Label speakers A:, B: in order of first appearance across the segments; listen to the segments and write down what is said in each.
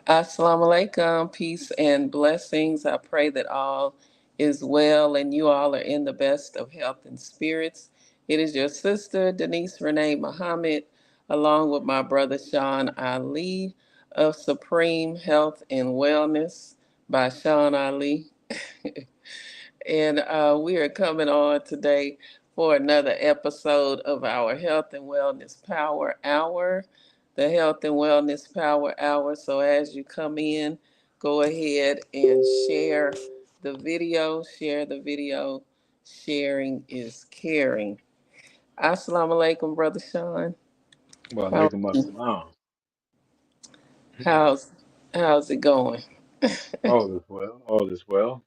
A: Assalamu alaikum, peace and blessings. I pray that all is well and you all are in the best of health and spirits. It is your sister, Denise Renee Muhammad, along with my brother Sean Ali of Supreme Health and Wellness by Sean Ali. And we are coming on today for another episode of our Health and Wellness Power Hour, the Health and Wellness Power Hour. So as you come in, go ahead and the video. Share the video. Sharing is caring. Assalamu alaikum, Brother Sean.
B: Well,
A: How,
B: alaikum assalam.
A: how's, how's it going?
B: All is well. All is well.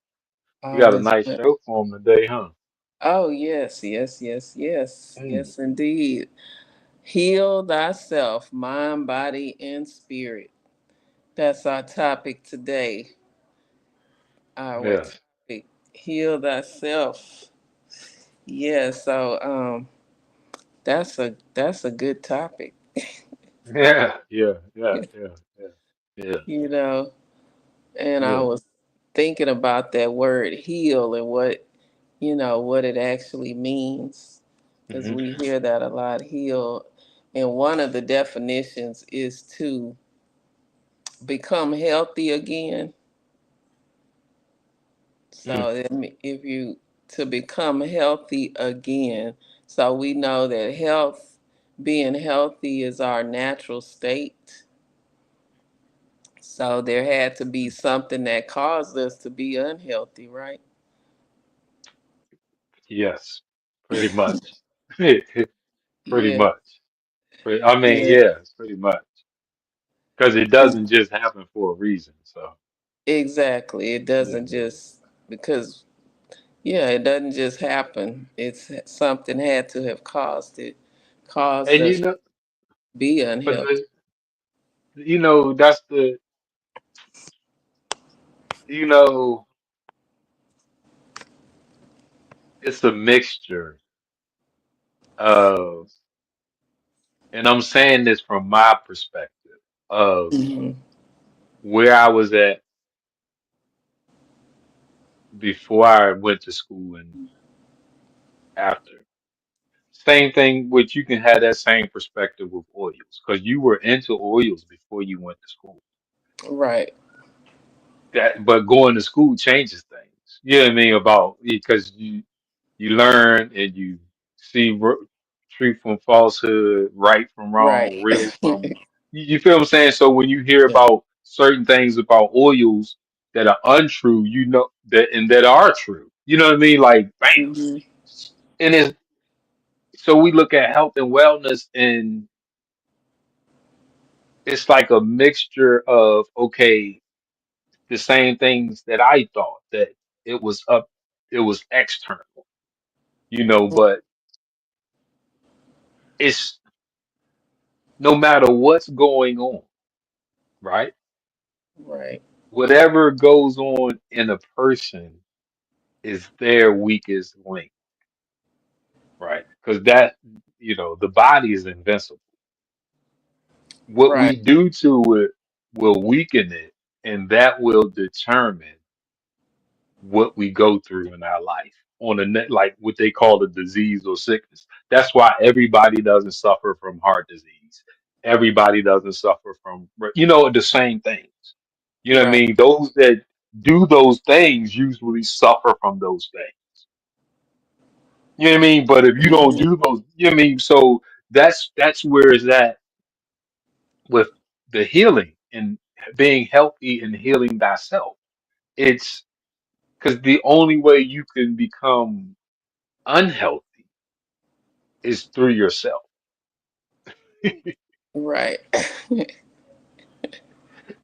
B: You
A: All
B: got a
A: is
B: nice
A: well.
B: show for him today, huh?
A: Oh, yes, yes, yes, yes.
B: Mm.
A: Yes, indeed. Heal thyself, mind, body, and spirit. That's our topic today. Our
B: Yes.
A: topic, heal thyself. Yeah, so that's a good topic.
B: Yeah. Yeah. Yeah. Yeah. Yeah. Yeah.
A: You know, and I
B: Yeah.
A: was thinking about that word heal and what it actually means because
B: Hmm.
A: we hear that a lot, heal. And one of the definitions is to become healthy again.
B: Mm.
A: So if you to become healthy again, so we know that being healthy is our natural state. So there had to be something that caused us to be unhealthy, right?
B: Yes. Pretty much. Pretty
A: Yeah,
B: much. I mean,
A: yeah,
B: yeah, pretty much. Because it
A: ex-
B: doesn't just happen for a reason. So,
A: exactly. It
B: yeah.
A: doesn't just because it doesn't just happen. It's something had to have caused
B: And
A: us to be
B: but
A: unhealthy.
B: that's you know, it's a mixture of, and I'm saying this from my perspective of
A: Hmm.
B: where I was at before I went to school and after. Same thing, which you can have that same perspective with oils because you were into oils before you went to school.
A: Right.
B: But going to school changes things. You know what I mean? About because you learn and you see truth from falsehood, right from
A: Right.
B: wrong, real from. You feel what I'm saying? So when you hear
A: Yeah.
B: about certain things about oils that are untrue, you know that and that are true. You know what I mean? Like bam.
A: Hmm.
B: And it's so we look at health and wellness and it's like a mixture of okay, the same things that I thought that it was up, it was external, but it's no matter what's going on, right?
A: Right.
B: Whatever goes on in a person is their weakest link, right? Because the body is invincible. What
A: Right.
B: we do to it will weaken it, and that will determine what we go through in our life on a net, like what they call a disease or sickness. That's why everybody doesn't suffer from heart disease. Everybody doesn't suffer from, the same things. You know what I
A: Right.
B: mean? Those that do those things usually suffer from those things. You know what I mean? But if you don't
A: Hmm.
B: do those, you know what I mean? So that's where it's at with the healing and being healthy and healing thyself. It's because the only way you can become unhealthy is through yourself.
A: Right.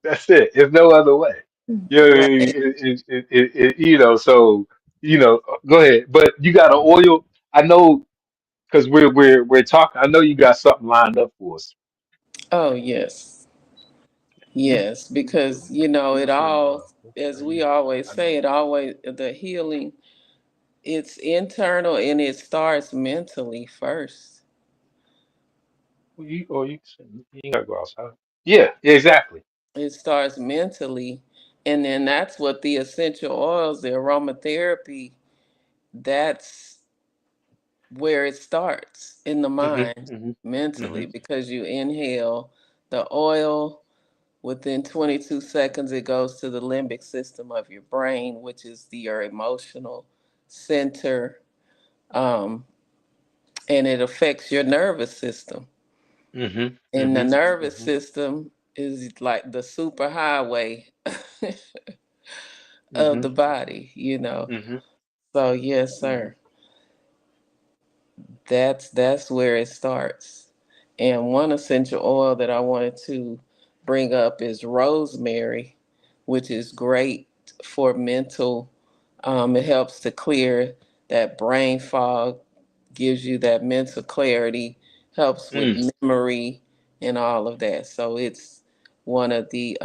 B: That's it. There's no other way. You know what I mean?
A: Right.
B: So go ahead. But you got an oil. I know because we're talking. I know you got something lined up for us.
A: Oh, yes. Yes, because it all, as we always say, it always the healing, it's internal and it starts mentally first.
B: You or you ain't gotta go outside. Yeah, exactly.
A: It starts mentally, and then that's what the essential oils, the aromatherapy, that's where it starts in the
B: Hmm.
A: mind,
B: Hmm. Hmm.
A: mentally, because you inhale the oil. Within 22 seconds, it goes to the limbic system of your brain, which is your emotional center, um, and it affects your nervous system.
B: Hmm.
A: And the
B: Hmm.
A: nervous
B: Hmm.
A: system is like the super highway of
B: Hmm.
A: the body, you know.
B: Hmm.
A: So yes,
B: Hmm.
A: sir. That's where it starts. And one essential oil that I wanted to bring up is rosemary, which is great for mental. It helps to clear that brain fog, gives you that mental clarity, helps with
B: Mm.
A: memory and all of that. So it's one of the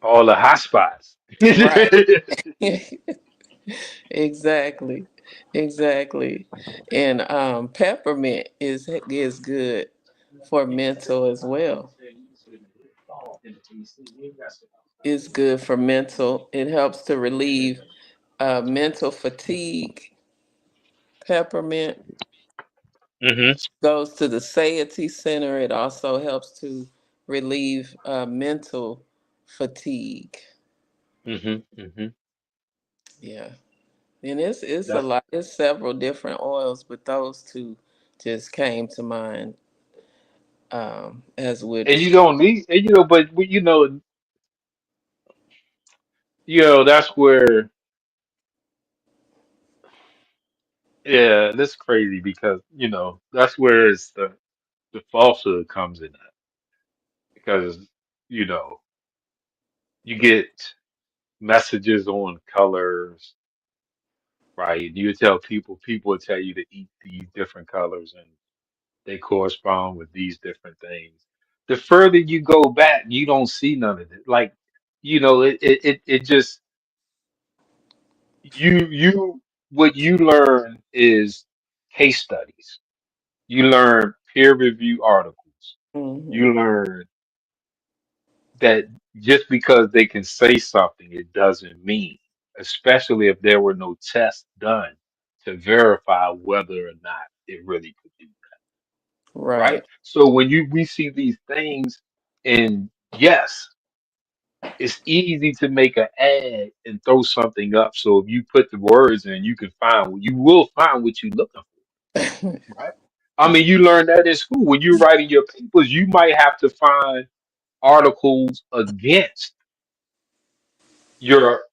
B: All the hot spots.
A: right. Exactly. Exactly. And peppermint is good for mental as well. It's good for mental. It helps to relieve mental fatigue. Peppermint
B: Hmm.
A: goes to the satiety center. It also helps to relieve mental fatigue.
B: Hmm. Hmm.
A: Yeah. And it's a
B: That's
A: lot. It's several different oils, but those two just came to mind as
B: and you
A: which.
B: don't need and but that's where that's crazy because that's where it's the falsehood comes in that because you know you get messages on colors, right? You tell people will tell you to eat these different colors and they correspond with these different things. The further you go back, you don't see none of it. Like, it just you what you learn is case studies. You learn peer review articles.
A: Hmm.
B: You learn that just because they can say something, it doesn't mean, especially if there were no tests done to verify whether or not it really could do, right?
A: Right.
B: So when we see these things, and yes, it's easy to make an ad and throw something up. So if you put the words in, you will find what you're looking for, right? I mean, you learn that in school. When you're writing your papers, you might have to find articles against your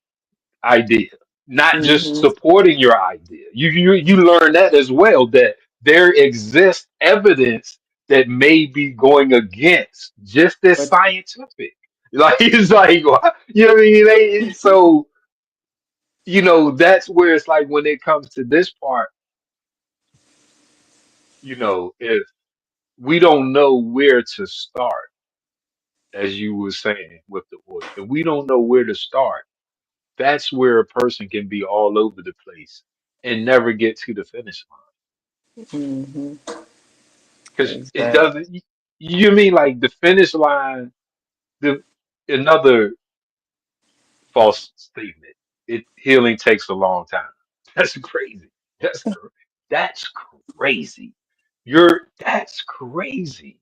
B: idea, not just
A: Hmm.
B: supporting your idea. You learn that as well, that there exists evidence that may be going against just as
A: But
B: scientific. Like it's like you know what I mean? So that's where it's like when it comes to this part, if we don't know where to start, as you were saying with the oil, if we don't know where to start, that's where a person can be all over the place and never get to the finish line.
A: hmm
B: Because it
A: exactly.
B: doesn't, you mean like the finish line, the another false statement. Healing takes a long time. That's crazy. That's crazy. That's crazy.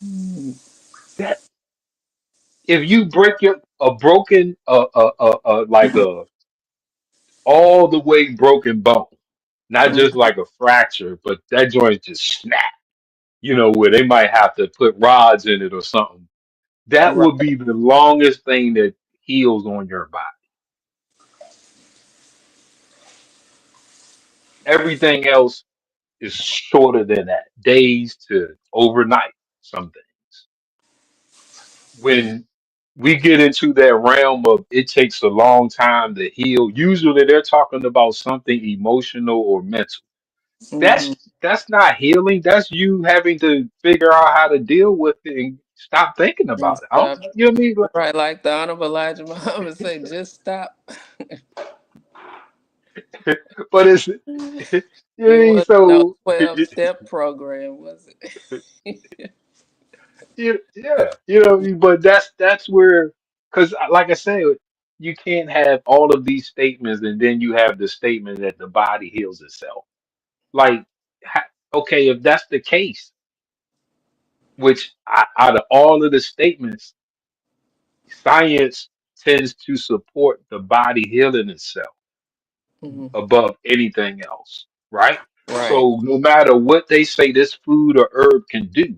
A: Mhm.
B: That if you break a broken like a all the way broken bone, not just like a fracture, but that joint just snap, where they might have to put rods in it or something. That would
A: Right.
B: be the longest thing that heals on your body. Everything else is shorter than that, days to overnight, some things. When we get into that realm of it takes a long time to heal, usually they're talking about something emotional or mental.
A: Hmm.
B: That's not healing. That's you having to figure out how to deal with it and stop thinking
A: And
B: about it. I don't,
A: stop.
B: you know what I mean?
A: Right, like the Honorable Elijah Muhammad say, just stop.
B: But it's, you know what I
A: It
B: mean?
A: wasn't no
B: So
A: 12-step program, was it?
B: Yeah, but that's where, because like I said, you can't have all of these statements and then you have the statement that the body heals itself. Like, okay, if that's the case, which out of all of the statements, science tends to support the body healing itself
A: Hmm.
B: above anything else, right?
A: Right.
B: So no matter what they say this food or herb can do,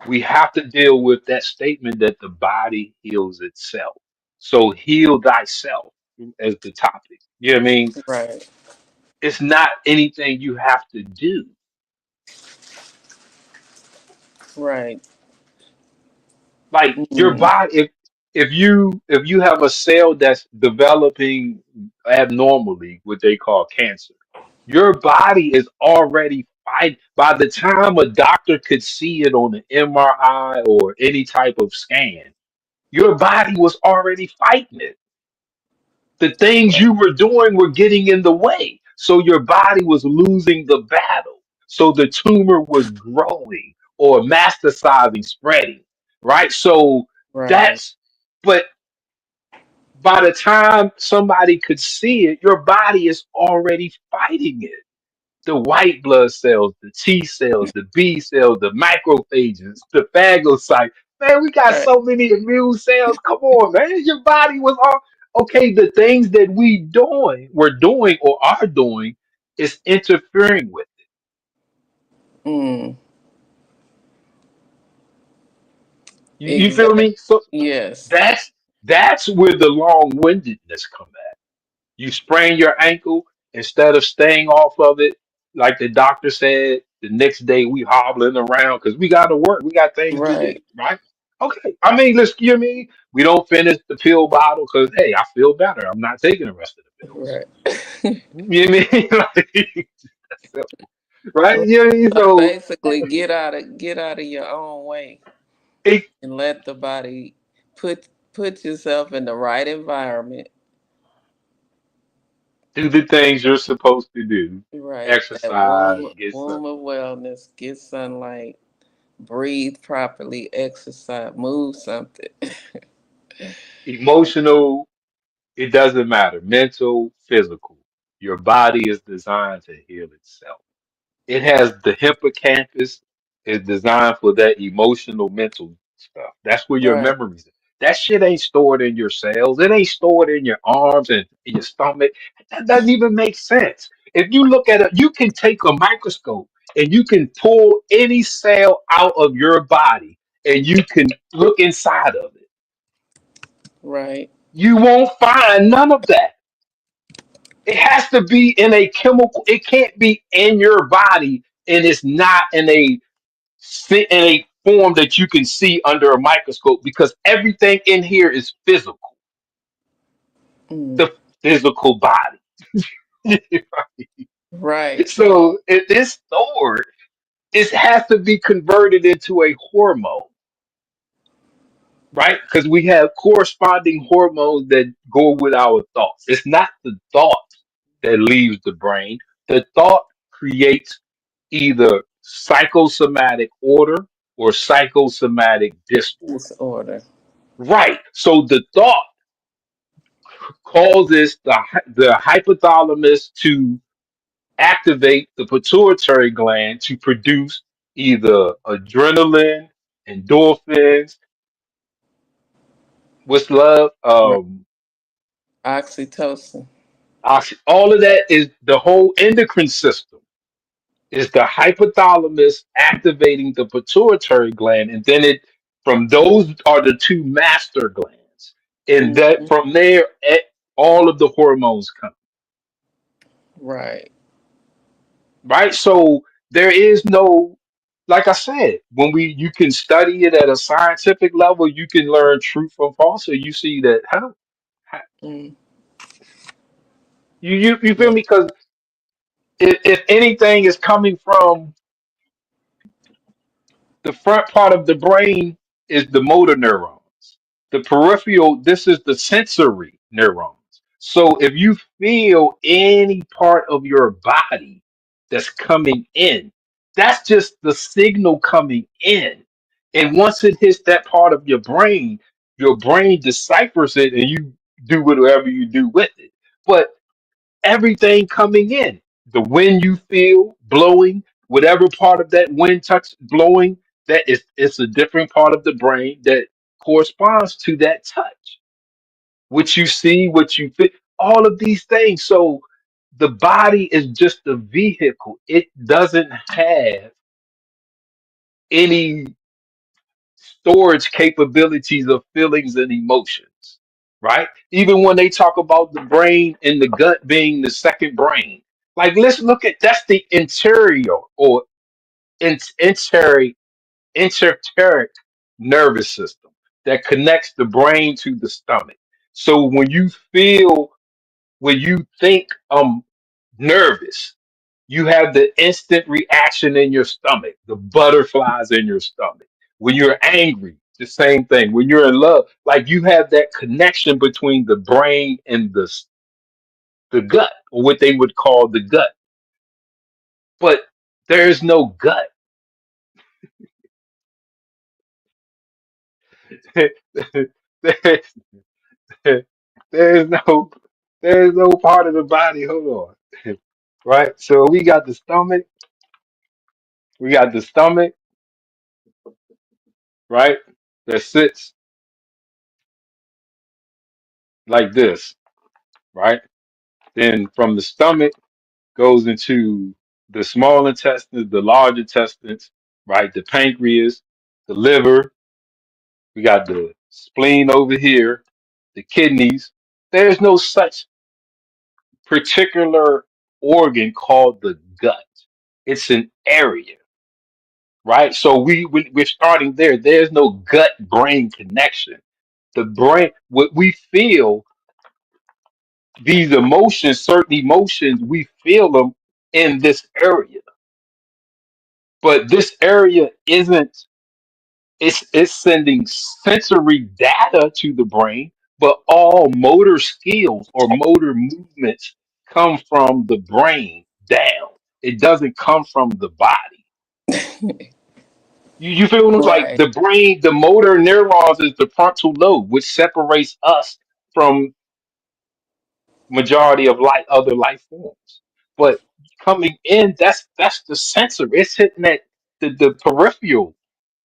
B: we have to deal with that statement that the body heals itself. So heal thyself as the topic. You know what I mean?
A: Right.
B: It's not anything you have to do.
A: Right.
B: Like your
A: Mm.
B: body, if you have a cell that's developing abnormally, what they call cancer, your body is already fight. By the time a doctor could see it on an MRI or any type of scan, your body was already fighting it. The things
A: Right.
B: you were doing were getting in the way. So your body was losing the battle. So the tumor was growing or metastasizing, spreading, right? So
A: Right.
B: that's, but by the time somebody could see it, your body is already fighting it. The white blood cells, the T cells, the B cells, the macrophages, the phagocytes. Man, we got
A: Right.
B: so many immune cells. Come on, man. Your body was all okay. The things that we're doing or are doing is interfering with.
A: Mm.
B: You feel
A: Exactly.
B: me? So
A: Yes.
B: that's that's where the long-windedness comes. You sprain your ankle, instead of staying off of it, like the doctor said, the next day we hobbling around because we got to work. We got things to do,
A: Right.
B: right? Okay. I mean, let's give me. We don't finish the pill bottle because hey, I feel better. I'm not taking the rest of the pills.
A: Right.
B: You know what I mean? Like, that's simple, right? You know what I mean?
A: So
B: So
A: basically, get out of your own way
B: it,
A: and let the body put yourself in the right environment.
B: do the things you're supposed to do.
A: Right. That
B: Exercise,
A: womb
B: get some
A: womb of wellness. Get sunlight. Breathe properly. Exercise. Move something.
B: emotional. It doesn't matter, mental, physical. Your body is designed to heal itself. It has the hippocampus is designed for that emotional, mental stuff. That's where your
A: Right.
B: memories are. That shit ain't stored in your cells. It ain't stored in your arms and in your stomach. That doesn't even make sense. If you look at it, you can take a microscope and you can pull any cell out of your body and you can look inside of it.
A: Right.
B: You won't find none of that. It has to be in a chemical. It can't be in your body, and it's not in a form that you can see under a microscope because everything in here is physical.
A: Mm.
B: The physical body.
A: Right.
B: So it is stored. It has to be converted into a hormone, right? Because we have corresponding hormones that go with our thoughts. It's not the thought that leaves the brain. The thought creates either psychosomatic order or psychosomatic disorder.
A: Disorder.
B: Right. So the thought causes the hypothalamus to activate the pituitary gland to produce either adrenaline, endorphins, what's love,
A: Right. Oxytocin.
B: all of that is the whole endocrine system. Is the hypothalamus activating the pituitary gland, and then it from those are the two master glands, and that
A: Hmm.
B: from there all of the hormones come.
A: Right.
B: Right, so there is no, like I said, when we you can study it at a scientific level, you can learn truth from falsehood. You see that how
A: Mm.
B: you feel
A: Yeah.
B: me? Because if anything is coming from the front part of the brain is the motor neurons. The peripheral, this is the sensory neurons. So if you feel any part of your body that's coming in, that's just the signal coming in. And once it hits that part of your brain deciphers it and you do whatever you do with it. But everything coming in, the wind you feel blowing, whatever part of that wind touch blowing, that is it's a different part of the brain that corresponds to that touch. What you see, what you feel, all of these things. So the body is just a vehicle. It doesn't have any storage capabilities of feelings and emotions, right? Even when they talk about the brain and the gut being the second brain, like let's look at that's the interior or in, inter, enteric nervous system that connects the brain to the stomach. So when you think nervous, you have the instant reaction in your stomach, the butterflies in your stomach. When you're angry, the same thing. When you're in love, like you have that connection between the brain and the gut, or what they would call the gut. But there's no gut. there's, there's no there's no part of the body. Hold on. Right? So we got the stomach, right? That sits like this, right? Then from the stomach goes into the small intestines, the large intestines, right? The pancreas, the liver, we got the spleen over here, the kidneys. There's no such particular organ called the gut. It's an area, right? So we're starting there. There's no gut brain connection. The brain, what we feel, these emotions, certain emotions, we feel them in this area, but this area isn't. It's sending sensory data to the brain, but all motor skills or motor movements come from the brain down. It doesn't come from the body. You feel what I'm like?
A: Right.
B: The brain, the motor neurons is the frontal lobe, which separates us from majority of other life forms. But coming in, that's the sensor. It's hitting that the peripheral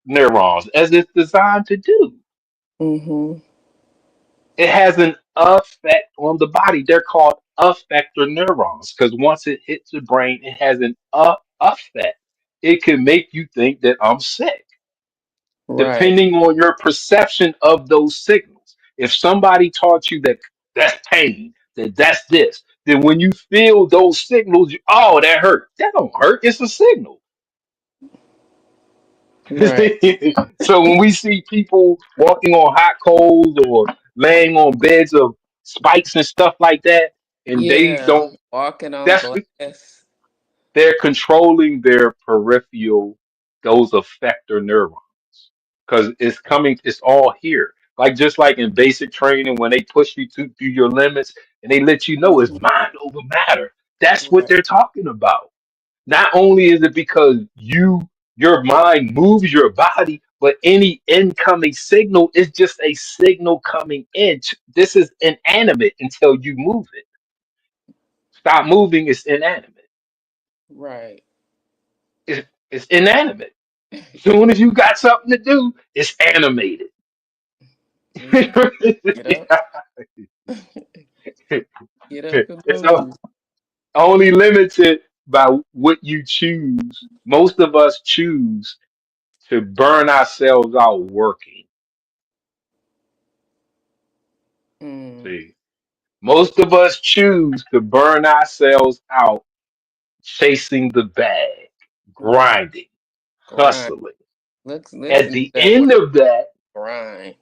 B: neurons as it's designed to do.
A: Mm-hmm.
B: It has an effect on the body. They're called effector neurons because once it hits the brain, it has an effect. It can make you think that I'm sick,
A: Right.
B: depending on your perception of those signals. If somebody taught you that that's pain, that that's this, then when you feel those signals, oh, that hurt. That don't hurt. It's a signal.
A: Right.
B: So when we see people walking on hot coals or laying on beds of spikes and stuff like that, and they
A: Yeah.
B: don't,
A: Walking on
B: that's
A: glass.
B: they're controlling their peripheral, those effector neurons, because it's all here. Like just like in basic training, when they push you to through your limits and they let you know it's
A: Mhm.
B: mind over matter. That's what
A: Right.
B: they're talking about. Not only is it because your mind moves your body, but any incoming signal is just a signal coming in. This is inanimate until you move it. Stop moving, it's inanimate.
A: Right.
B: It's inanimate. As soon as you got something to do, it's animated.
A: Yeah. Get up. Get up and
B: It's
A: move.
B: only limited by what you choose. Most of us choose to burn ourselves out working.
A: Mm.
B: See, most of us choose to burn ourselves out chasing the bag,
A: Right.
B: grinding,
A: Grind.
B: hustling.
A: Let's
B: At
A: use
B: the
A: that word.
B: end of that,
A: Grind.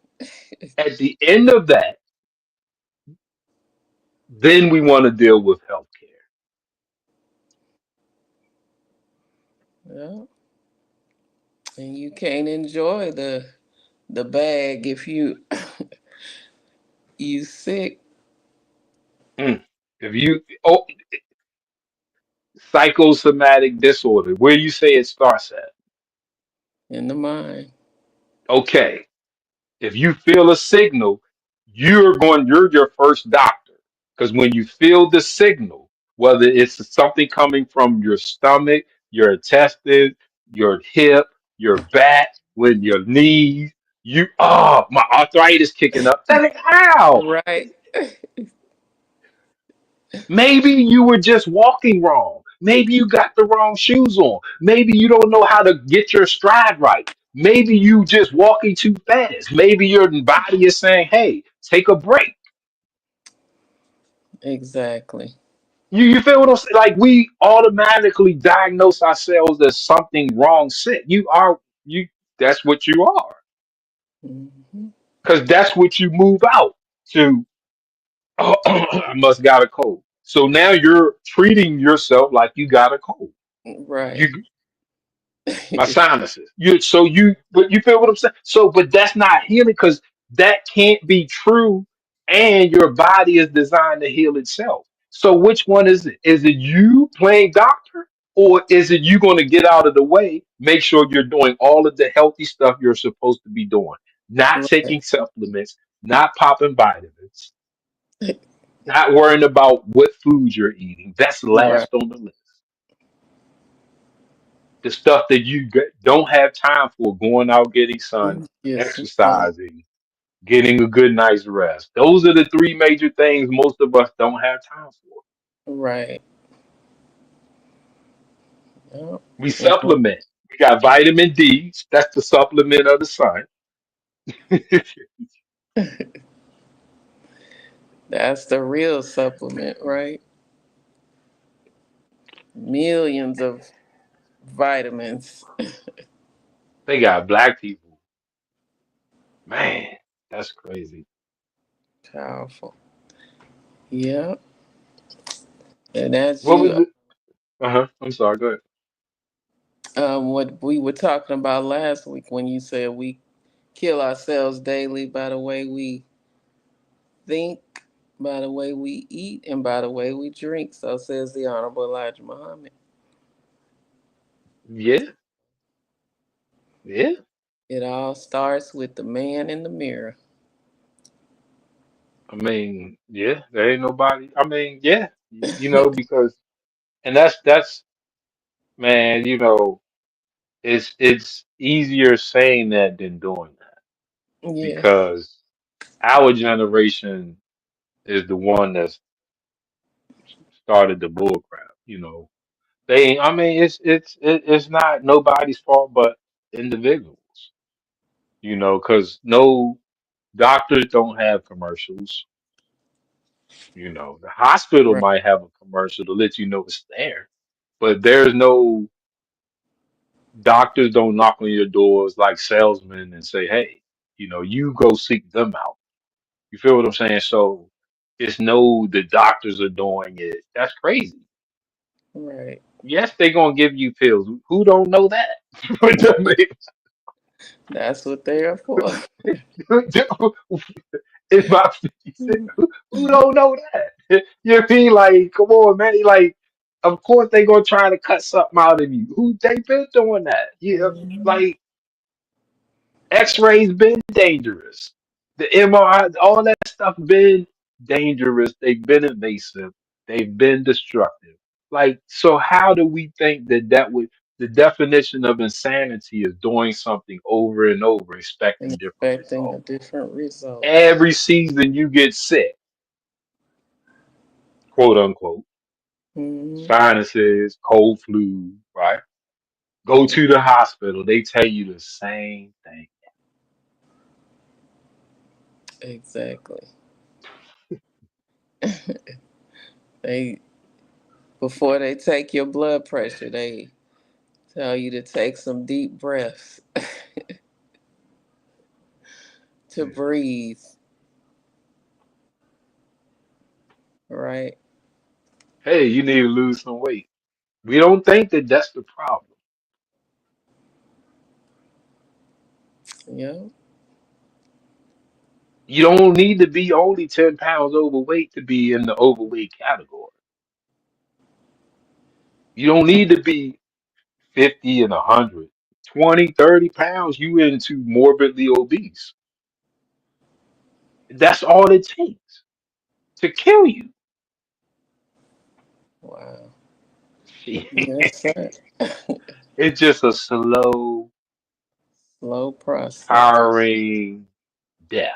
B: at the end of that, then we want to deal with healthcare.
A: Yeah. And you can't enjoy the bag if you sick
B: Mm. If you psychosomatic disorder, where you say it starts at,
A: in the mind.
B: Okay, if you feel a signal, you're your first doctor. Because when you feel the signal, whether it's something coming from your stomach, your intestine, your hip, your back, with your knees, my arthritis kicking up. That ain't how.
A: Right.
B: Maybe you were just walking wrong. Maybe you got the wrong shoes on. Maybe you don't know how to get your stride right. Maybe you just walking too fast. Maybe your body is saying, "Hey, take a break."
A: Exactly.
B: You feel what I'm saying? Like we automatically diagnose ourselves as something wrong, sick. You. That's what you are,
A: Hmm.
B: because that's what you move out to. Oh, I must got a cold. So now you're treating yourself like you got a cold.
A: Right.
B: You my sinuses. But you feel what I'm saying? So, but that's not healing because that can't be true, and your body is designed to heal itself. So, which one is it? Is it you playing doctor, or is it you going to get out of the way, make sure you're doing all of the healthy stuff you're supposed to be doing, not
A: Right.
B: taking supplements, not popping vitamins, not worrying about what foods you're eating? That's
A: Right.
B: last on the list. The stuff that don't have time for, going out getting sun,
A: Get some sun.
B: exercising, getting a good night's rest. Those are the three major things most of us don't have time for.
A: Right. Yep.
B: We
A: Mhm.
B: supplement. We got vitamin D. That's the supplement of the sun.
A: That's the real supplement, right? Millions of vitamins.
B: They got black people. Man, that's crazy.
A: Powerful. Yep. And as
B: What
A: you,
B: was it? I'm sorry. Go ahead.
A: what we were talking about last week when you said we kill ourselves daily by the way we think, by the way we eat, and by the way we drink. So says the Honorable Elijah Muhammad.
B: Yeah, yeah.
A: It all starts with the man in the mirror.
B: I mean, yeah. There ain't nobody. I mean, yeah. Because and that's man. It's easier saying that than doing that
A: Yeah.
B: because our generation is the one that's started the bull crap. I mean, it's not nobody's fault but individuals. Because no doctors don't have commercials. The hospital
A: Right.
B: might have a commercial to let you know it's there, but there's no doctors don't knock on your doors like salesmen and say, "Hey, you go seek them out." You feel what I'm saying? So it's no, the doctors are doing it. That's crazy.
A: Right.
B: Yes, they're gonna give you pills. Who don't know that?
A: That's what they are for.
B: In my 56, who don't know that? You know what I mean? Like, come on, man. Like, of course they gonna try to cut something out of you. Who they been doing that? Yeah,
A: Mhm.
B: like X-rays been dangerous. The MRI, all that stuff been dangerous. They've been invasive. They've been destructive. Like, so how do we think that would the definition of insanity is doing something over and over, expecting different
A: Expecting a
B: results?
A: different result.
B: Every season you get sick, quote unquote,
A: Hmm.
B: sinuses, cold flu, right? Go to the hospital. They tell you the same thing.
A: Exactly. They before they take your blood pressure, they tell you to take some deep breaths to
B: Yeah.
A: breathe. Right.
B: Hey, you need to lose some weight. We don't think that that's the problem.
A: Yeah.
B: You don't need to be only 10 pounds overweight to be in the overweight category. You don't need to be 50 and 100. 20, 30 pounds, you into morbidly obese. That's all it takes to kill you.
A: Wow. Yes,
B: It's
A: sir.
B: just a slow,
A: Slow process.
B: tiring death.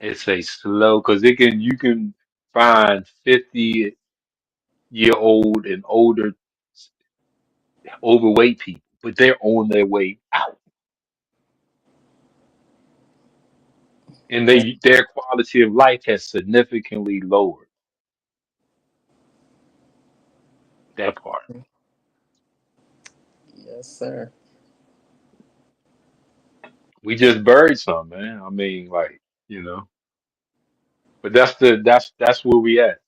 B: It's a slow because you can find 50-year old and older overweight people, but they're on their way out. And
A: Yeah.
B: their quality of life has significantly lowered that part.
A: Yes, sir.
B: We just buried some, man. I mean, like, you know, but that's where we at.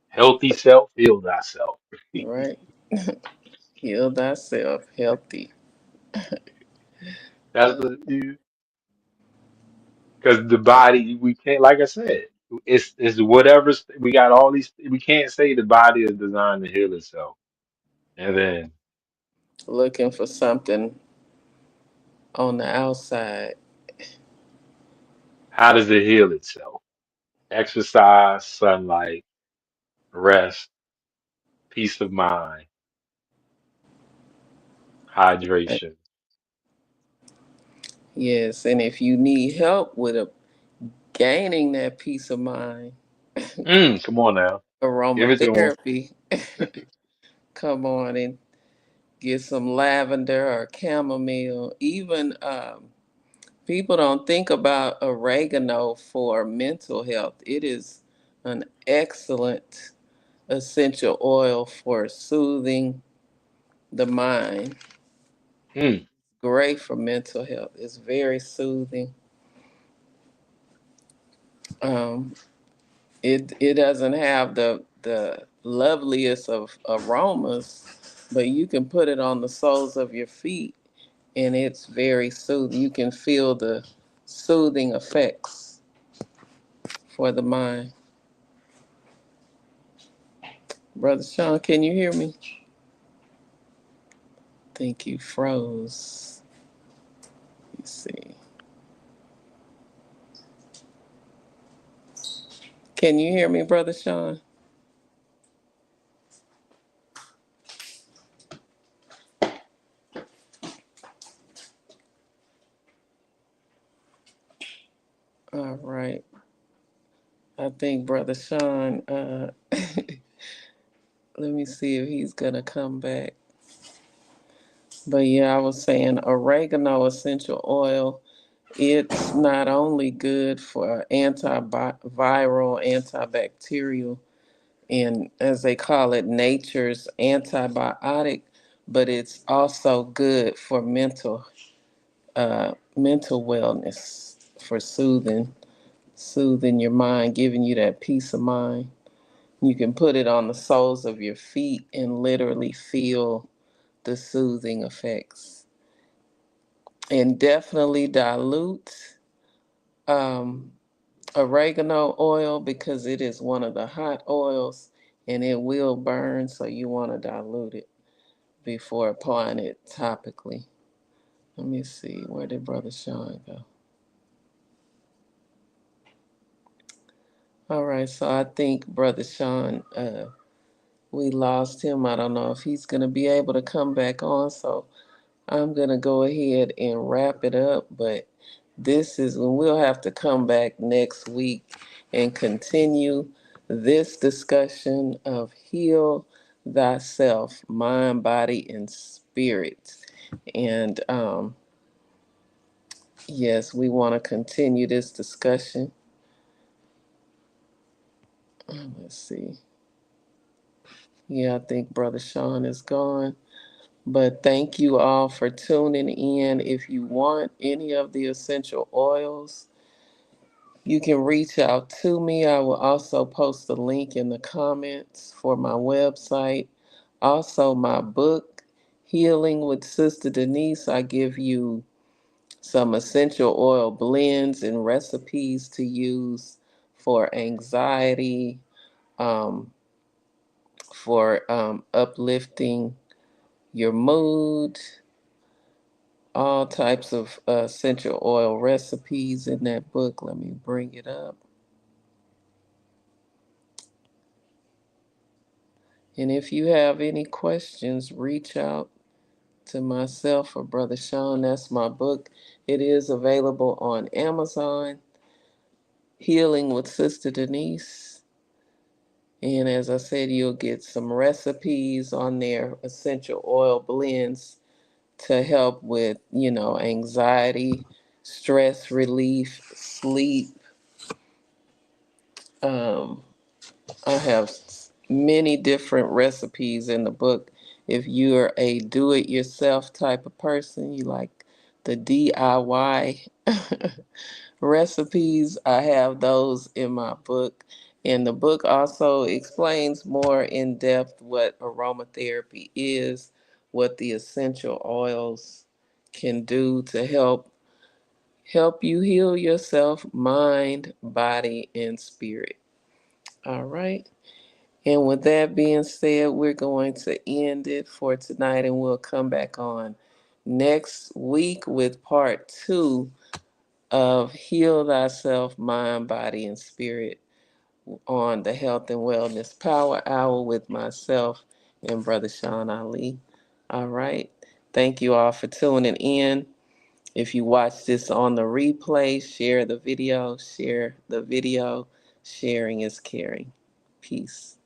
B: Healthy self, heal thyself.
A: Right. Heal thyself. Healthy.
B: That's the because the body we can't, like I said, it's whatever we got all these. We can't say the body is designed to heal itself. And then
A: Looking for something on the outside.
B: how does it heal itself? Exercise, sunlight, rest, peace of mind, hydration.
A: Yes. And if you need help with gaining that peace of mind,
B: Come on now, give it to him.
A: aromatherapy, come on and get some lavender or chamomile. Even people don't think about oregano for mental health. It is an excellent essential oil for soothing the mind.
B: Mm,
A: Great for mental health. It's very soothing. Um, it doesn't have the loveliest of aromas, but you can put it on the soles of your feet, and it's very soothing. You can feel the soothing effects for the mind. Brother Sean, can you hear me? Think you froze. Let's see. Can you hear me, Brother Sean? All right. I think Brother Sean, let me see if he's going to come back. But yeah, I was saying oregano essential oil, it's not only good for antiviral, antibacterial, and as they call it, nature's antibiotic, but it's also good for mental wellness, for soothing your mind, giving you that peace of mind. You can put it on the soles of your feet and literally feel the soothing effects. And definitely dilute um, oregano oil because it is one of the hot oils and it will burn, so you want to dilute it before applying it topically. Let me see, where did Brother Sean go? All right, so I think Brother Sean, we lost him. I don't know if he's going to be able to come back on, so I'm going to go ahead and wrap it up. But this is when we'll have to come back next week and continue this discussion of heal thyself, mind, body, and spirit. And yes, we want to continue this discussion. Let's see. Yeah, I think Brother Sean is gone. But thank you all for tuning in. If you want any of the essential oils, you can reach out to me. I will also post a link in the comments for my website. Also, my book, Healing with Sister Denise. I give you some essential oil blends and recipes to use for anxiety, um, for uplifting. your mood, all types of essential oil recipes in that book. Let me bring it up. And if you have any questions, reach out to myself or Brother Sean. That's my book. It is available on Amazon, Healing with Sister Denise. And as I said, you'll get some recipes on there, essential oil blends to help with, anxiety, stress relief, sleep. Um, I have many different recipes in the book. If you're a do it yourself type of person, you like the DIY recipes, I have those in my book. And the book also explains more in depth what aromatherapy is, what the essential oils can do to help you heal yourself, mind, body, and spirit. All right. And with that being said, we're going to end it for tonight and we'll come back on next week with part 2 of Heal Thyself, Mind, Body, and Spirit on the Health and Wellness Power Hour with myself and Brother Sean Ali. All right. Thank you all for tuning in. If you watch this on the replay, share the video, share the video. Sharing is caring. Peace.